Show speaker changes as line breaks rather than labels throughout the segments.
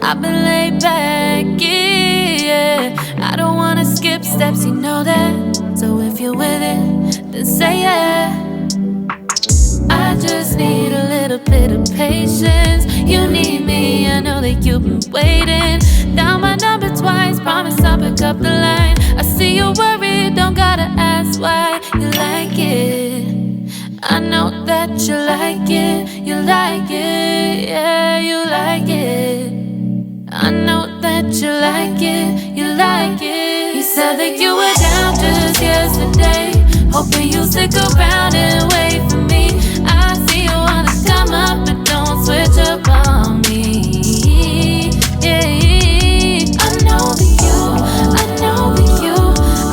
I've been laid back, yeah. I don't wanna skip steps, you know that. So if you're with it, then say yeah. I just need a little bit of patience. You need me, I know that you've been waiting. Down my number twice, promise I'll pick up the line. I see you're worried, don't gotta ask why. You like it, I know that you like it. You like it, yeah, you like it. I know that you like it, you like it. You said that you were down just yesterday, hoping you'll stick around and wait for me. I see you wanna come up, but don't switch up on me. Yeah, I know that you, I know that you,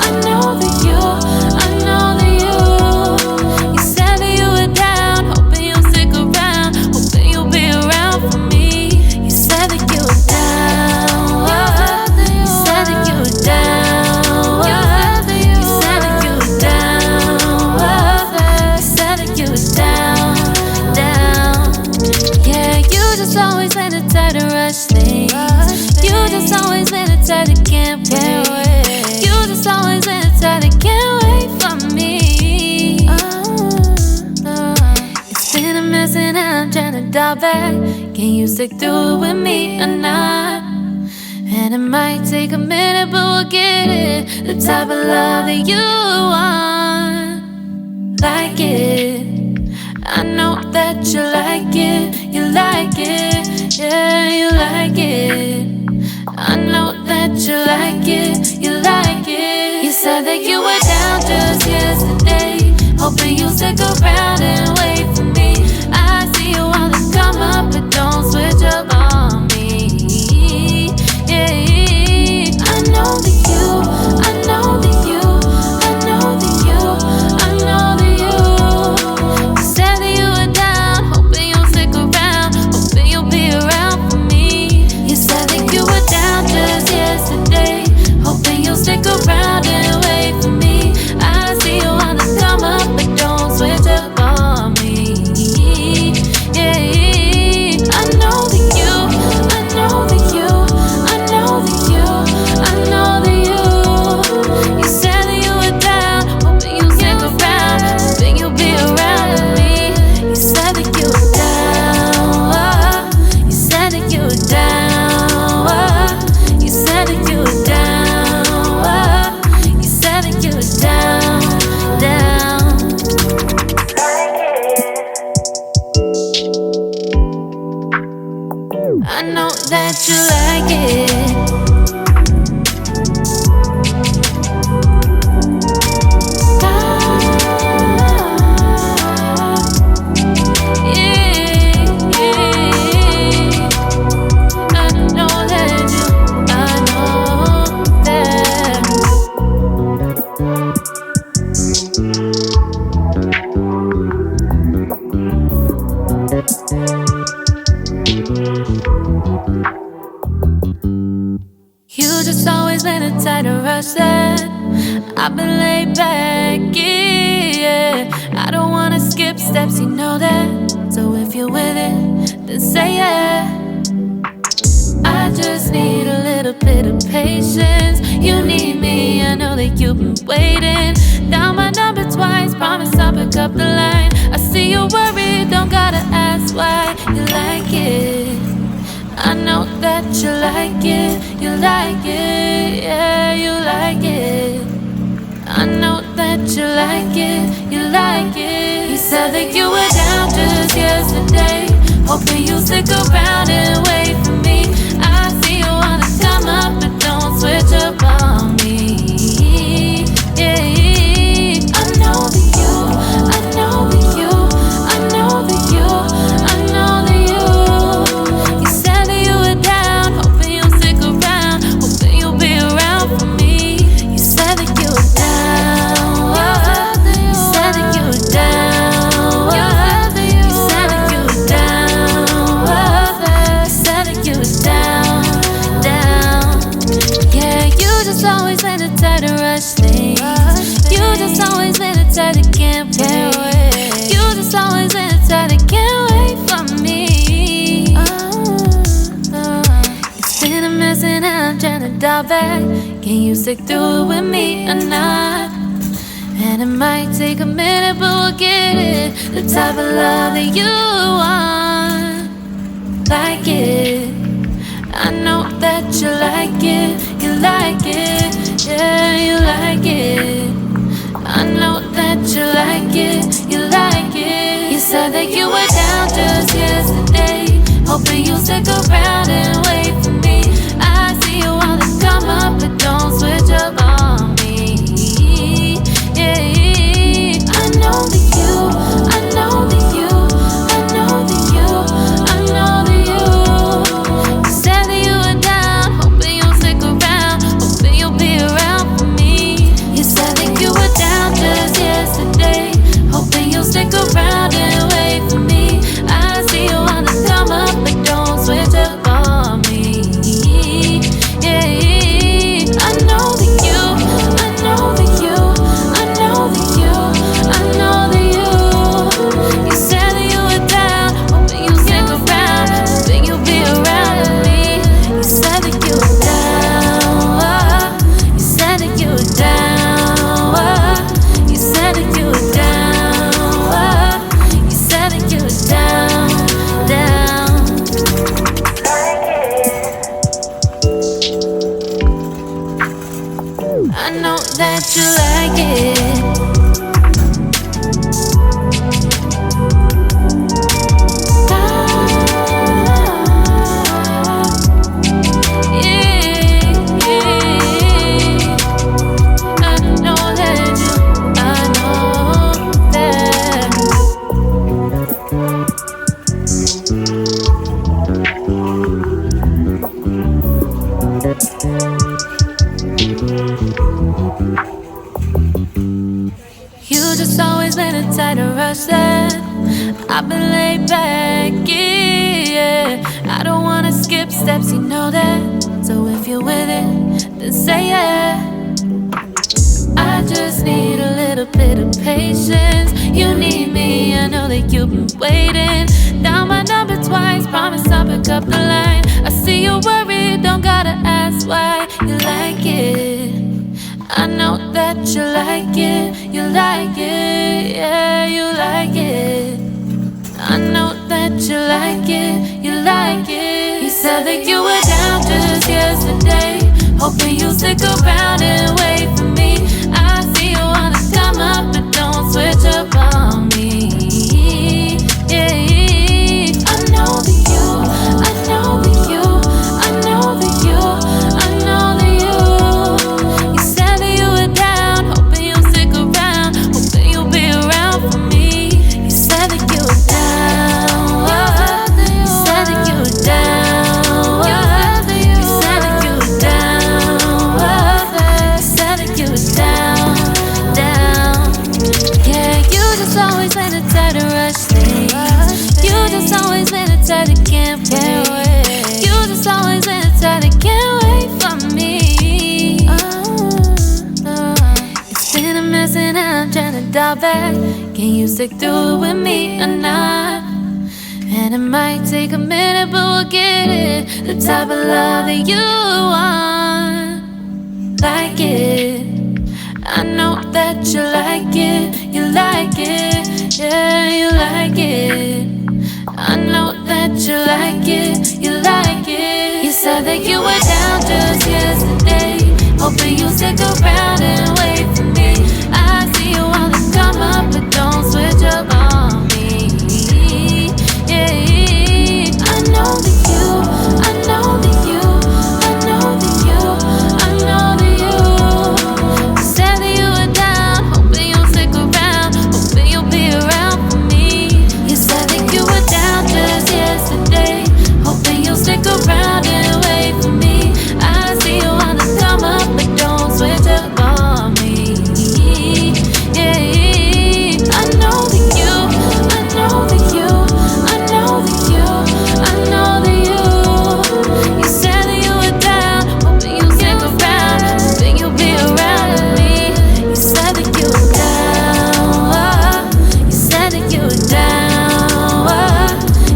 I know that you, I know that you. You said that you were down, hoping you'll stick around, hoping you'll be around for me. You said that you were down, you said that you were down, you said that you were down, you said that you were down, down. Yeah, you just always been the type to rush things. You just always been the type that can't wait. You just always been the type that can't wait for me. It's been a mess and I'm trying to dial back. Can you stick through it with me or not? And it might take a minute, but we'll get it. The type of love that you want, like it. I know that you like it, you like it, yeah, you like it. I know that you like it, you like it. You said that you were down just yesterday, hoping you'll stick around and wait for me. I see you wanna come up, but don't switch up on me. Yeah, I know that you, I know that you, I know that you, I know that you. You said that you were down, hoping you'll stick around, hoping you'll be around for me. You said that you were down just yesterday, hoping you'll stick around and wait for me. I see you wanna come up, but don't switch up on me. Yeah, I know that you, I know that you, I know that you, I know that you. You said that you were down, hoping you'll stick around, hoping you'll be around with me. You said that you were down, you said that you were down, you said that you were down, you said that you were down, down. I know that you like it. You just always been the type to rush that. I've been laid back, yeah. I don't wanna skip steps, you know that. So if you're with it, then say yeah. I just need a little bit of patience. You need me, I know that you've been waiting. Down my number twice, promise I'll pick up the line. I see you're worried, don't gotta ask why. You like it, I know that you like it, you like it, yeah, you like it. I know that you like it, you like it. You said that you were down just yesterday, hoping you'll stick around and wait for me. I see you wanna come up, but don't switch up on me. Yeah, I know that you, I know that you, I know that you, I know that you. You said that you were down, hoping you'll stick around, hoping you'll be around for me. You said that you were down, you said that you were down, you said that you were down, you said that you were down, down. Yeah, you just always been the type to rush things. You just always been the type that can't wait. You just always been the type that can't wait for me. It's dial back. Can you stick through it with me or not? And it might take a minute, but we'll get it. The type of love that you want, like it. I know that you like it, you like it, yeah, you like it. I know that you like it, you like it. You said that you were down just yesterday, hoping you'll stick around and wait for me. I see you wanna come up, but don't switch up on me. Yeah, I know that you, I know that you, I know that you, I know that you. You said that you were down, hoping you'll stick around, hoping you'll be around for me. You said that you were down just yesterday, hoping you'll stick around and wait for me. I see you wanna come up, but don't switch up on me. Yeah, I know that you, I know that you, I know that you, I know that you. You said that you were down, hoping you'll stick around, hoping you'll be around with me. You said that you were down, you said that you were down, you said that you were down, you said that you were down, down. I know that you like it. You just always been a tight to rush that. I've been laid back, yeah. I don't wanna skip steps, you know that. So if you're with it, then say yeah. I just need a little bit of patience. You need me, I know that you've been waiting. Down my number twice, promise I'll pick up the line. I see you're worried, don't gotta ask why. You like it, I know that you like it, you like it, yeah, you like it. I know that you like it, you like it. You said that you were down just yesterday, hoping you'll stick around and wait for me. I see you wanna come up, but don't switch up on me. Yeah, I know that you, I know that you, I know that you, I know that you. You said that you were down, hoping you'll stick around, hoping you'll be around for me. You said that you were down, you said that you were down, you said that you were down, you said that you were down, down. Yeah, you just always been a type to rush things. You just always been a type that can't wait. You just always been a type that can't wait for me. It's been a mess and I'm trying to dial back. Can you stick through it with me or not? And it might take a minute, but we'll get it. The type of love that you want, like it. I know that you like it, you like it, yeah, you like it. I know that you like it, you like it. You said that you were down just yesterday, hoping you'll stick around and wait for me. I see you wanna come up, but don't switch up on me. Yeah, I know that you, I know that you, I know that you, I know that you. You said that you were down, hoping you'll stick around, hoping you'll be around for me. You said that you were down just yesterday, hoping you'll stick around and wait for me. I see you wanna come up, but don't switch up on me. Yeah, I know that you, I know that you, I know that you, I know that you. You said that you were down, hoping you'll stick around, hoping you'll be around with me. You said that you were down, you said that you were down,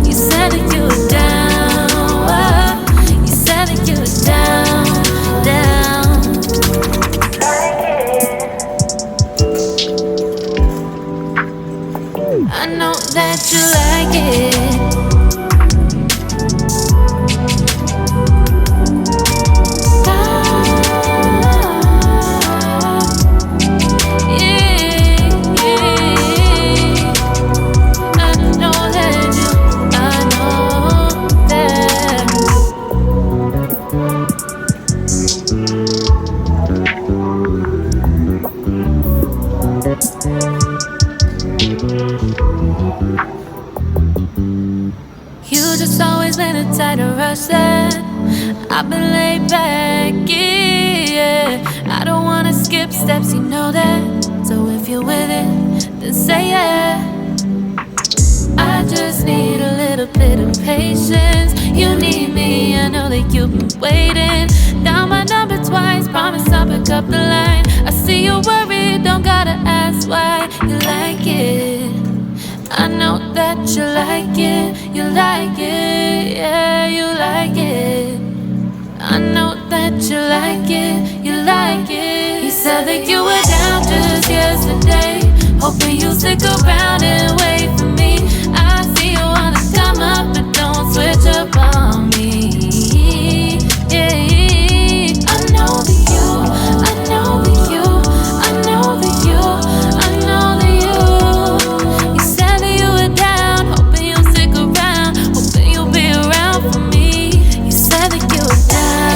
you said that you were down, I've been laid back, yeah. I don't wanna skip steps, you know that. So if you're with it, then say yeah. I just need a little bit of patience. You need me, I know that you've been waiting. Down my number twice, promise I'll pick up the line. I see you worried, don't gotta ask why. You like it, I know that you like it. You like it, yeah, you like it. I know that you like it, you like it. You said that you were down just yesterday, hoping you'll stick around and wait for me. I see you wanna come up, but don't switch up on me. Yeah, I know that you, I know that you, I know that you, I know that you. You said that you were down, hoping you'll stick around, hoping you'll be around for me. You said that you were down,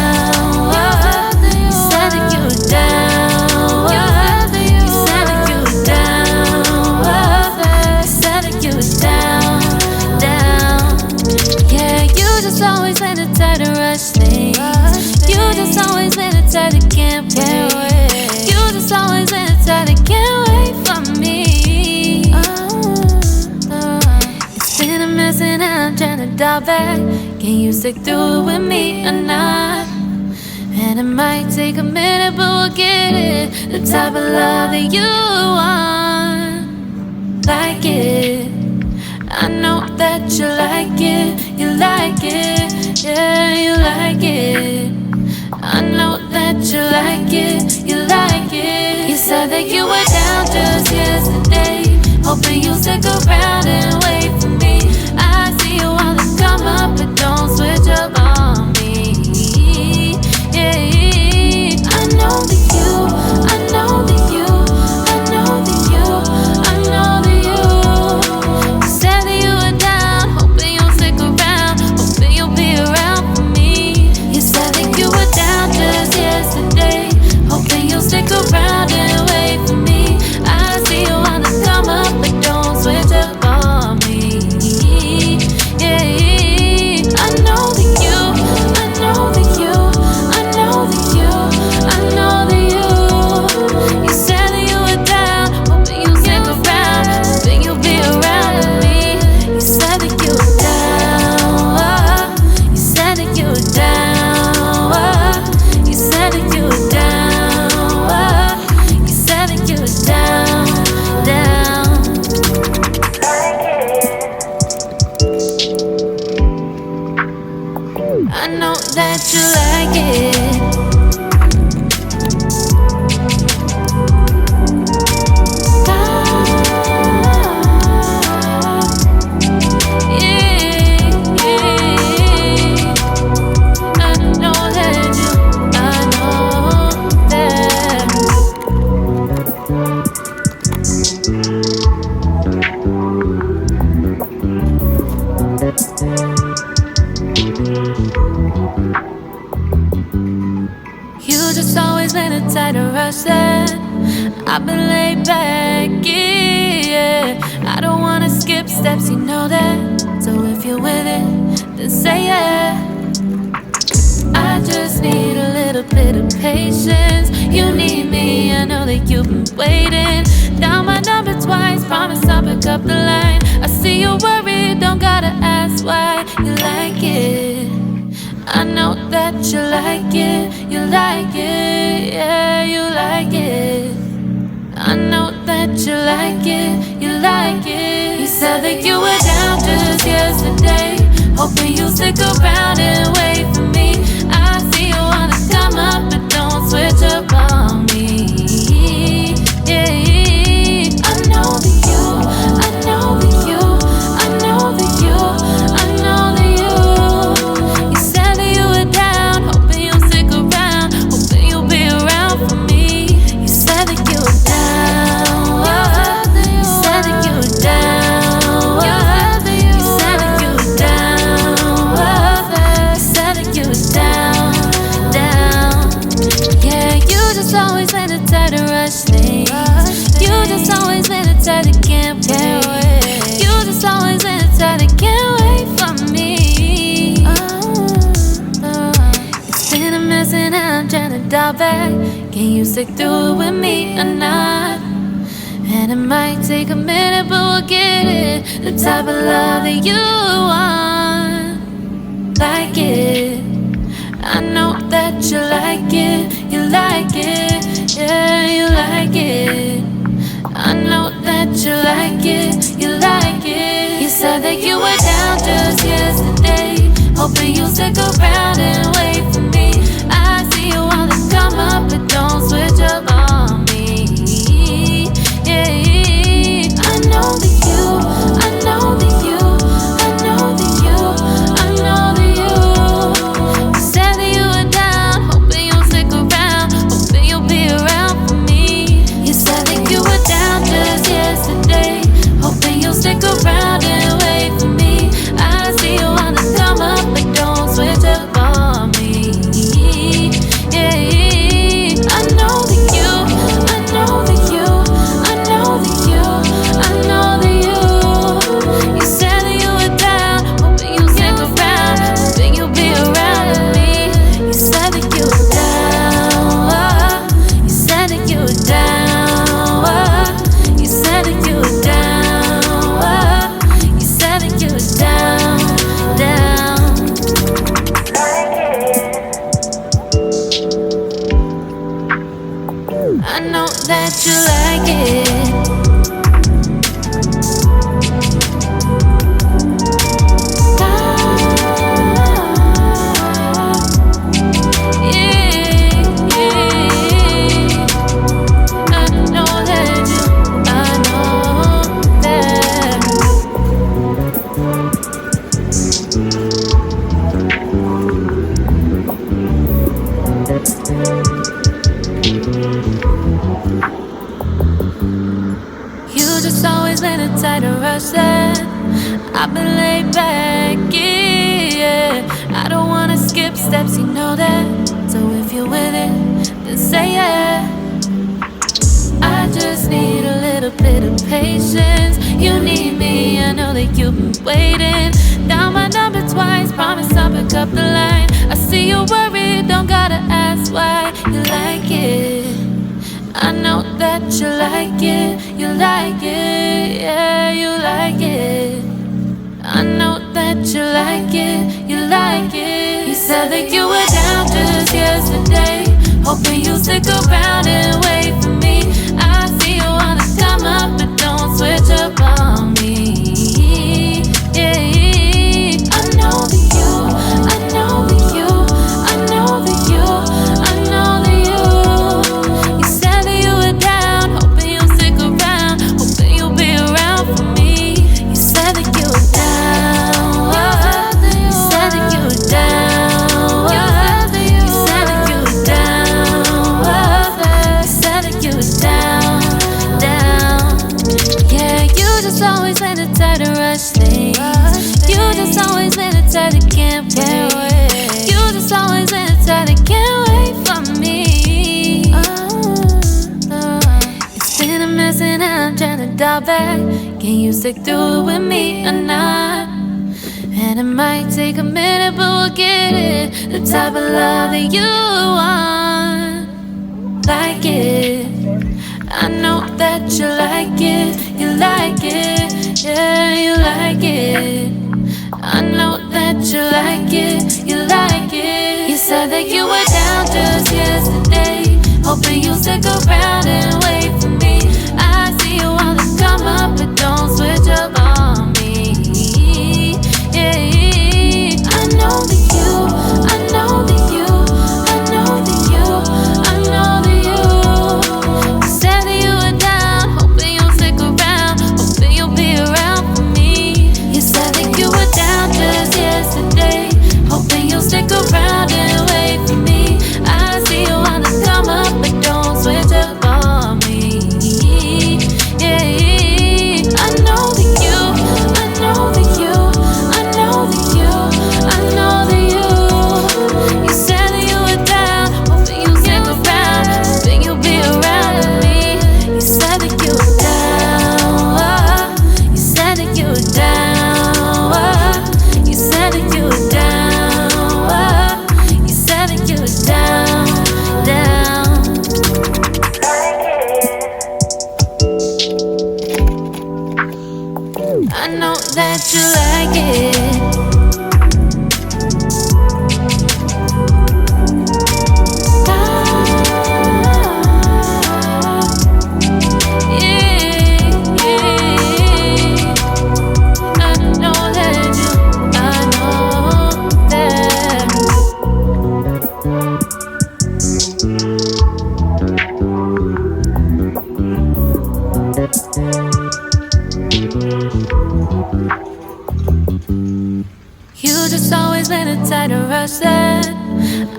you said that you were down, you said that you were down, you said that you were down, down. Yeah, you just always been the type to rush things. You just always been the type that can't wait. You just always been the type that can't wait for me. It's been a mess and I'm trying to dial back. Can you stick through it with me or not? And it might take a minute, but we'll get it. The type of love that you want, like it. I know that you like it, you like it, yeah, you like it. I know that you like it, you like it. You said that you were down just yesterday, hoping you'll stick around and wait for me. I see you wanna come up, but don't switch up on me. Yeah, I know that you, I know that you, I know that you, I know that you. You said that you were down, hoping you'll stick around, hoping you'll be around for me. You said that you were down just yesterday, hoping you'll stick around and wait for me. I see you wanna come up, but don't switch up on me. Yeah, I know that you, I know that you, I know that you, I know that you. You said that you were down, hoping you'll stick around, hoping you'll be around with me. You said that you were down, you said that you were down, you said that you were down, you said that you were down, down. I know that you like it. I've been laid back, yeah. I don't wanna skip steps, you know that. So if you're with it, then say yeah. I just need a little bit of patience. You need me, I know that you've been waiting. Down my number twice, promise I'll pick up the line. I see you worried, don't gotta ask why. You like it, I know that you like it, you like it, yeah, you like it. I know that you like it, you like it. You said that you were down just yesterday, hoping you'll stick around and wait for me. I see you wanna come up, but don't switch up on me. Yeah, I know that you, I know that you, I know that you, I know that you. You said that you were down, hoping you'll stick around, hoping you'll be around for me. You said that you were down, you said that you were down, you said that you were down, you dial back. Can you stick through it with me or not? And it might take a minute, but we'll get it. The type of love that you want, like it. I know that you like it, you like it, yeah, you like it. I know that you like it, you like it. You said that you were down just yesterday, hoping you'll stick around and wait for me. I see you on the come up, but don't switch up on me. Yeah, I know that you, I know that you, I know that you, I know that you. You said that you were down, hoping you'll stick around, hoping you'll be around for me. You said that you were down just yesterday, hoping you'll stick around and wait for me. I see you on the come up, but don't switch up on me. Yeah, I know that you, I know that you, I know that you, I know that you. You said that you were down, hoping you'll stick around, hoping you'll be around with me. You said that you were down, you said that you were down, you said that you were down, you said that you were down, down. I know that you like it. I've been laid back, yeah. I don't wanna skip steps, you know that. So if you're with it, then say yeah. I just need a little bit of patience. You need me, I know that you've been waiting. Down my number twice, promise I'll pick up the line. I see you worried, don't gotta ask why. You like it, I know that you like it, you like it, yeah, you like it. I know that you like it, you like it. You said that you were down just yesterday, hoping you'll stick around and wait for me. I see you wanna come up, but don't switch up on me. Yeah, I know that you, I know that you, I know that you, I know that you. You said that you were down, hoping you'll stick around, hoping you'll be around for me. You said that you were down, you said that you were down, you said that you were down, you said that you were down, down. Yeah, you just always been the type to rush things. You just always been the type that can't wait. You just always been the type that can't wait for me. It's been a mess and I'm trying to dial back. Can you stick through it with me or not? And it might take a minute, but we'll get it. The type of love that you want, like it. I know that you like it, you like it, yeah, you like it. I know that you like it, you like it. You said that you were down just yesterday, hoping you'll stick around and wait for me. I see you on the come up, but don't switch up on me. Yeah, I know that you, I know that you, I know that you, I know that you. You said that you were down, hoping you'll stick around, hoping you'll be around for me. You said that you were down just yesterday, hoping you'll stick around and wait for me. I see you on the come up, but don't switch up on me. Yeah, I know that you,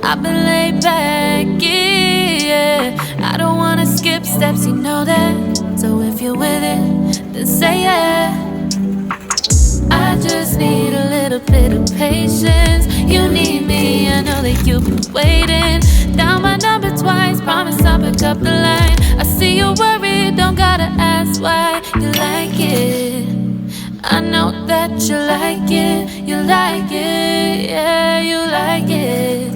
I've been laid back, yeah. I don't wanna skip steps, you know that. So if you're with it, then say yeah. I just need a little bit of patience. You need me, I know that you've been waiting. Down my number twice, promise I'll pick up the line. I see you worried, don't gotta ask why. You like it, I know that you like it. You like it, yeah, you like it.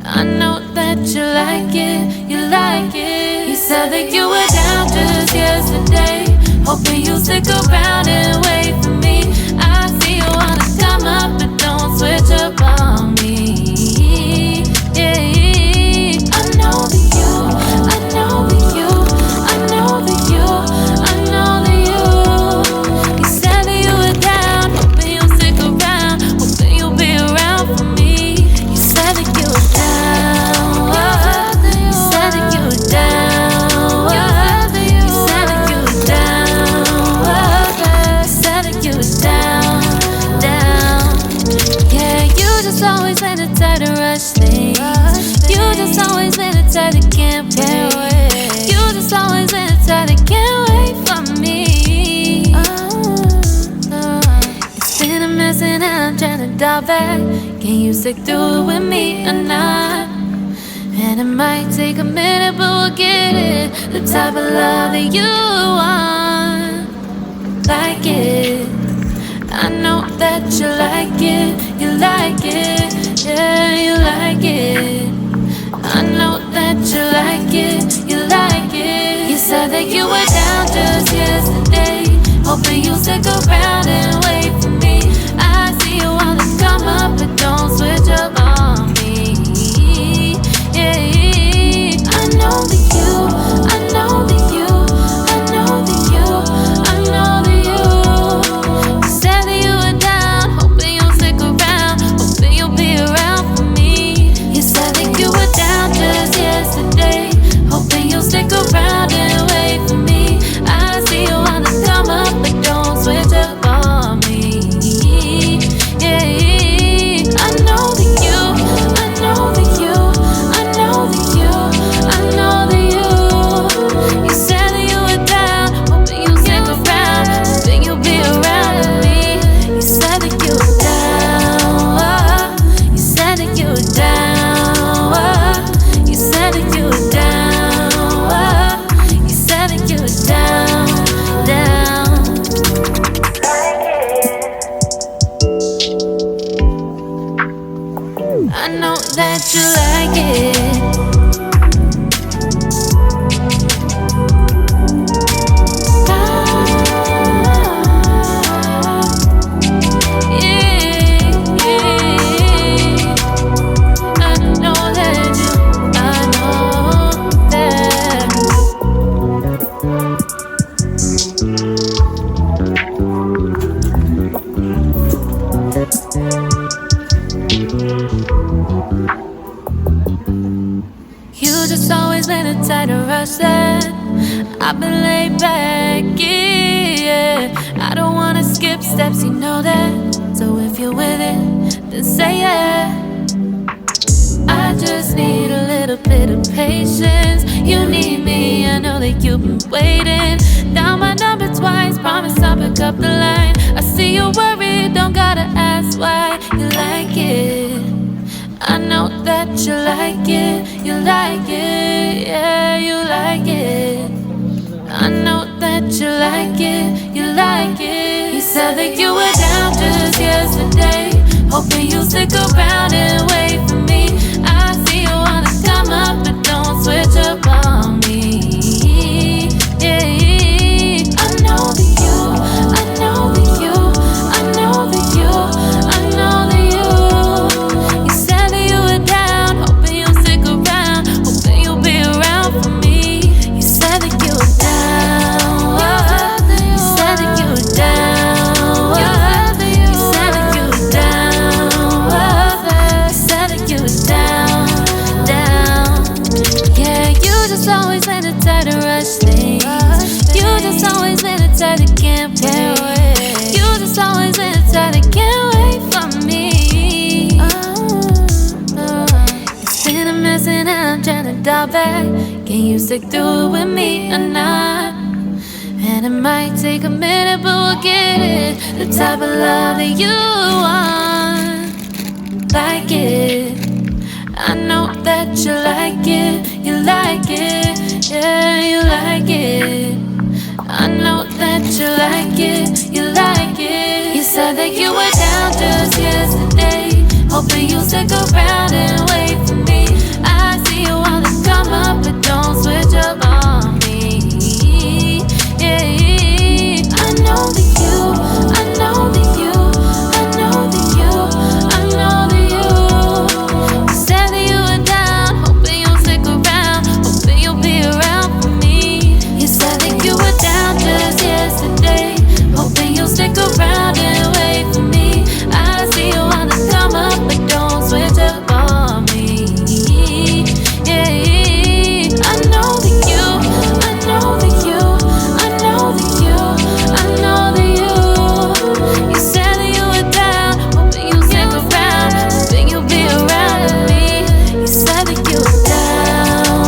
I know that you like it, you like it. You said that you were down just yesterday, hoping you'll stick around and wait for me. I see you wanna come up, but don't switch up on me. Yeah, I know that you, I know that you, I know that you, I know that you. You said that you were down, hoping you'll stick around, hoping you'll be around for me. You said that you were down, you said that you were down, you said that you were down, you said that you were down, down. Yeah, you just always been the type to rush things. You just always been the type that can't wait. You just always been the type that can't wait for me. It's been a mess and I'm trying to dial back. Can you stick through it with me or not? And it might take a minute, but we'll get it. The type of love that you want, like it. I know that you like it, you like it, yeah, you like it. I know that you like it, you like it. You said that you were down just yesterday, hoping you'll stick around and wait for me. I see you wanna come up, but don't switch up on me. Yeah, I know that you, I know that you, I know that you, I know that you. You said that you were down, hoping you'll stick around, hoping you'll be around for me. You said that you were down just yesterday, hoping you'll stick around and wait for me. I see you wanna come up, but don't switch up on me. Yeah, I know that you, I know that you, I know that you, I know that you. You said that you were down, hoping you'll stick around, hoping you'll be around with me. You said that you were down, you said that you were down, you said that you were down, you said that you were down, down. I know that you like it. You just always been the type to rush that. I've been laid back, yeah. I don't wanna skip steps, you know that. So if you're with it, then say yeah. I just need a little bit of patience. You need me, I know that you've been waiting. Down my number twice, promise I'll pick up the line. I see you worried, don't gotta ask why. You like it, I know that you like it, you like it, yeah, you like it. I know that you like it, you like it. You said that you were down just yesterday, hoping you'll stick around and wait for me. I see you wanna come up, but don't switch up on me. Yeah, I know that you, I know that you, I know that you, I know that you. You said that you were down, hoping you'll stick around, hoping you'll be around for me. You said that you were down, you said that you were down, you said that you were down, you said that you were down, down. Yeah, you just always been the type to rush things. You just always been the type that can't wait. You just always been the type that can't wait for me. It's a dial back. Can you stick through it with me or not? And it might take a minute, but we'll get it. The type of love that you want, like it. I know that you like it, you like it, yeah, you like it. I know that you like it, you like it. You said that you were down just yesterday, hoping you'll stick around and wait for me. I see you wanna come up, but don't switch up on me. Yeah, I know that you, I know that you, I know that you, I know that you. You said that you were down, hoping you'll stick around, hoping you'll be around for me. You said that you were down just yesterday, hoping you'll stick around and wait for me. I see you wanna come up, but don't switch up on me. Yeah, I know that you, I know that you, I know that you, I know that you. You said that you were down, hoping you'll stick around, hoping you'll be around with me. You said that you were down,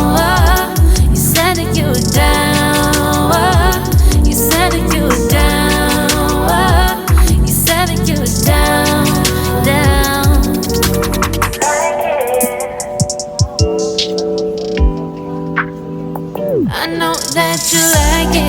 you said that you were down, you said that you were down, you said that you were down, down. I know that you like it.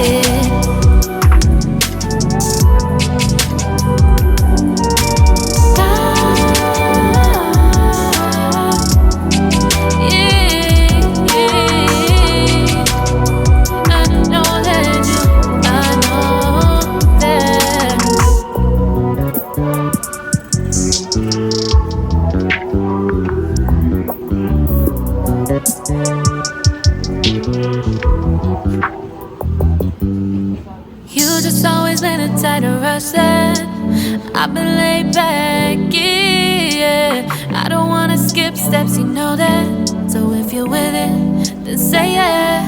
You just always been a tight to rush that. I've been laid back, yeah. I don't wanna skip steps, you know that. So if you're with it, then say yeah.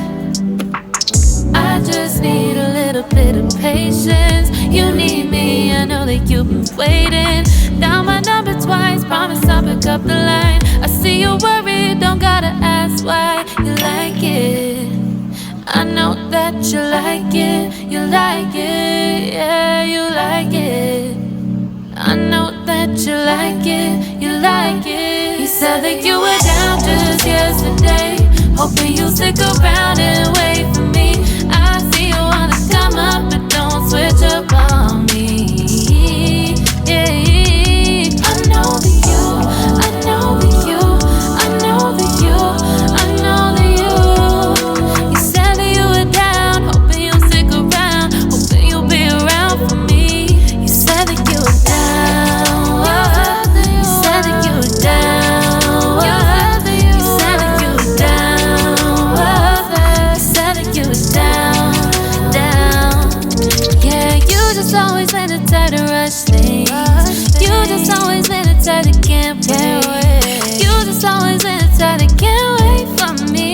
I just need a little bit of patience. You need me, I know that you've been waiting. Down my number twice, promise I'll pick up the line. I see you're worried, don't gotta ask why. You like it, I know that you like it, you like it, yeah, you like it. I know that you like it, you like it. You said that you were down just yesterday, hoping you'll stick around and wait for me. I see you wanna come up, but don't switch up on me. Yeah, I know that you, I know that you, I know that you, I know that you. You said that you were down, hoping you'll stick around, hoping you'll be around for me. You said that you were down, you said that you were down, you said that you were down, you said that you were down, down. Yeah, you just always been the type to rush things. You just always been the type that can't wait. You just always been the type that can't wait for me.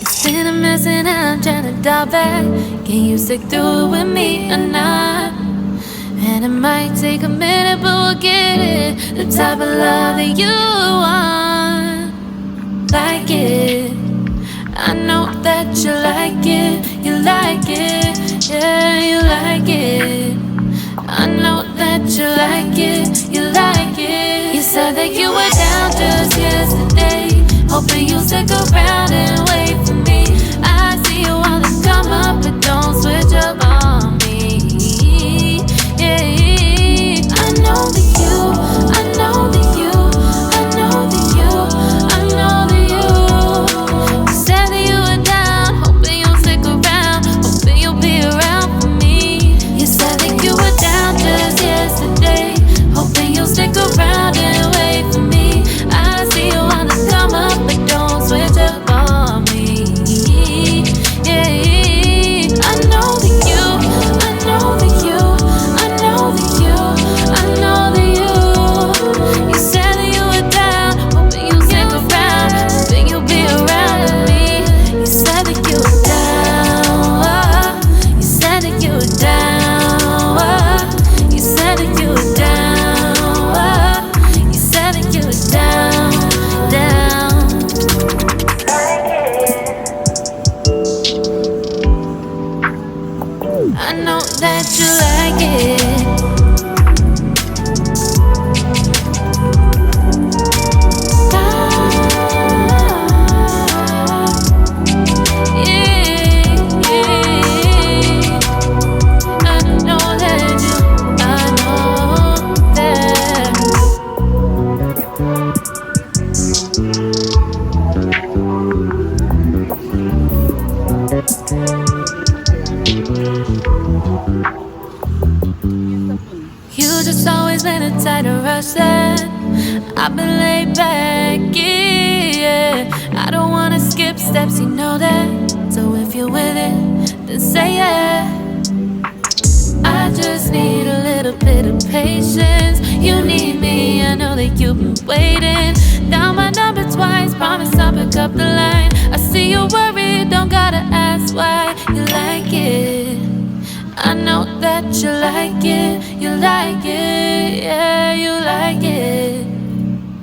It's been a mess and I'm trying to dial back. Can you stick through it with me or not? And it might take a minute, but we'll get it. The type of love that you want, like it. I know that you like it, you like it, yeah, you like it. I know that you like it, you like it. You said that you were down just yesterday, hoping you'll stick around and wait for me. I see you wanna come up, but don't switch up on me. Yeah, I know that you, I know that you, I know that you, I know that you. You said that you were down, hoping you'll stick around, hoping you'll be around for me. You said that you were down just yesterday, hoping you'll stick around and wait for me. I see you wanna come up, but don't switch up on me. Yeah, I know that you, I know that you, I know that you, I know that you. You said that you were down, hoping you'll stick around, hoping you'll be around with me. You said that you were down, you said that you were down, you said that you were down, I've been laid back, yeah. I don't wanna skip steps, you know that. So if you're with it, then say yeah. I just need a little bit of patience. You need me, I know that you've been waiting. Down my number twice, promise I'll pick up the line. I see you worried, don't gotta ask why. You like it, I know that you like it. You like it, yeah, you like it.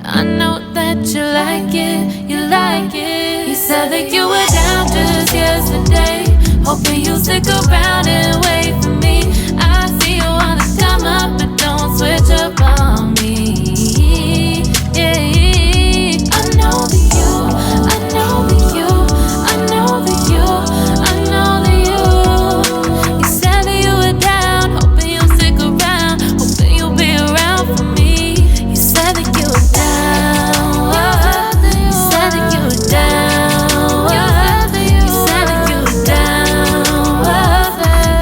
I know that you like it, you like it. You said that you were down just yesterday, hoping you'll stick around and wait for me. I see you wanna come up, but don't switch up on me. Yeah, I know that you, I know that you, I know that you, I know that you. You said that you were down, hoping you'll stick around, hoping you'll be around for me. You said that you were down, you said that you were down, you said that you were down,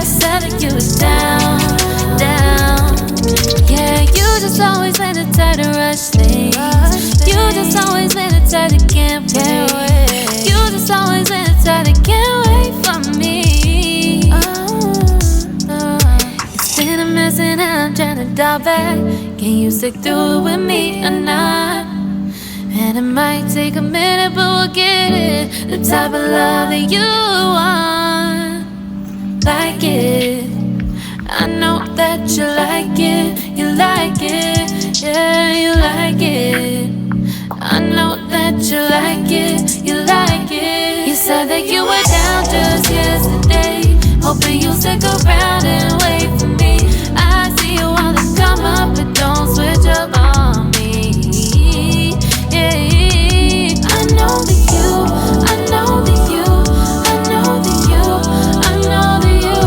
you said that you were down, down. Yeah, you just always been the type to rush things. You just always been the type that can't wait. You just always been the type that can't wait for me. It's been a mess and I'm trying to dial back. Can you stick through it with me or not? And it might take a minute, but we'll get it. The type of love that you want, like it. I know that you like it, you like it, yeah, you like it. I know that you like it, you like it. You said that you were down just yesterday, hoping you'll stick around and wait for me. I see you wanna come up, but don't switch up on me. Yeah, I know that you, I know that you, I know that you, I know that you.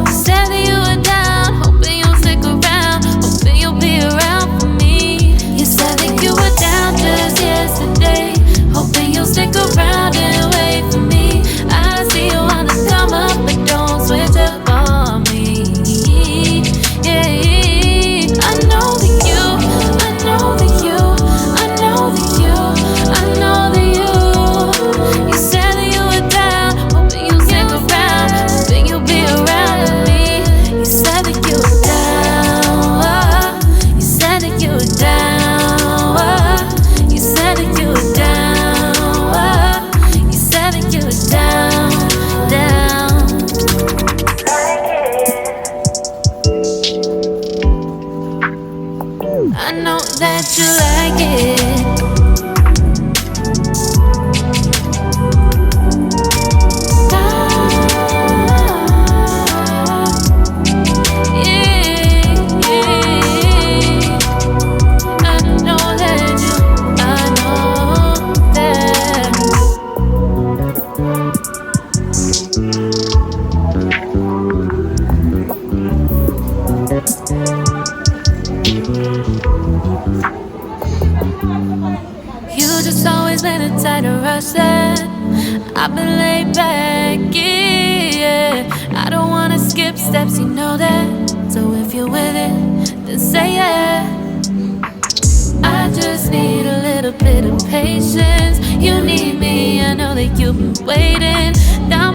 You said that you were down, hoping you'll stick around, hoping you'll be around for me. You said that you were down just yesterday, hoping you'll stick around and wait for me. I see you wanna come up, but don't switch up on me. Yeah, I know that you, I know that you, I know that you, I know that you. You said that you were down, hoping you'll stick around, hoping you'll be around with me. You said that you were down, you said that you were down, you said that you were down, you said that you were down, down. I know that you like it. You just always been the type to rush that. I've been laid back, yeah. I don't wanna skip steps, you know that. So if you're with it, then say yeah. I just need a little bit of patience. You need me, I know that you've been waiting. Down